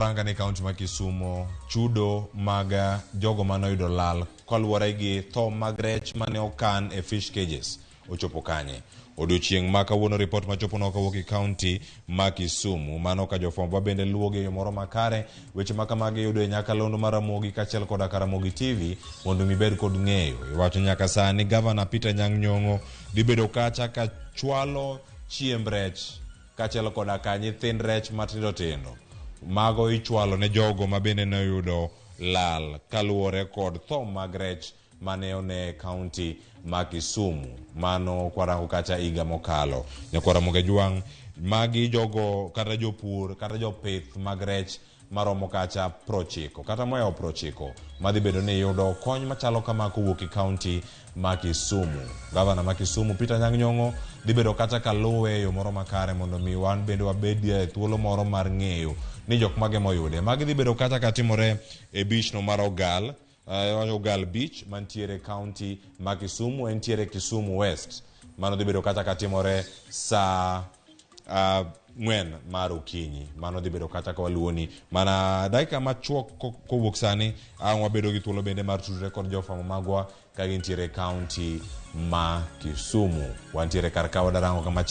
Ranga ni kaunti ma Kisumo, chudo maga jogo manoyudo lal kaluwore gi tho mag rech mane okan e fish cages ochopo kanye. Odiochieng' ma kawuono report machopo no kawuok e kaunti ma Kisumu, mano ka jofwambo bende luwogi e yo moro makare. Weche ma kamagi yudo e nyakalondo mar Ramogi kaachiel koda Ramogi TV mondo mibed kod ng'eyo. Iwacho nyaka sani Gavana Peter Anyang' Nyong'o dibedo kacha ka chwalo chiemb rech kaachiel koda ka nyithind rech matindo tindo. Mago ichwalo ne jogo ma bende ne oyudo lal kaluwore kod tho mag rech mane one kaunti ma Kisumu, mano kwarango kacha iga mokalo. Nyakwaramogi Jwang' magi jogo kata jopur kata jopith mag rech maromo kacha 90 kata moyao 90 madhi bedo ni yudo kony machalo kama kowuok e kaunti ma Kisumu. Gavana ma Kisumu Peter Anyang' Nyong'o dhi bedo kata kaluwe yo moro makare mondo mi wan bende wabedie thuolo moro mar ng'eyo ni jok mage moyude. Magi dhi bedo kata katimore e beach no mar Ogal Beach mantiere kaunti ma Kisumu, entiere Kisumu West. Mano dhi bedo kata katimore sa 4 mar okinyi. Mano dhi bedo kata ka waluoni mana dakika machuok kowuok sani ang' wabedo gi thuolo bende mar tudore kod jofwambo magwa ka gintiere kaunti ma Kisumu. Wantiere kar kawa darango kama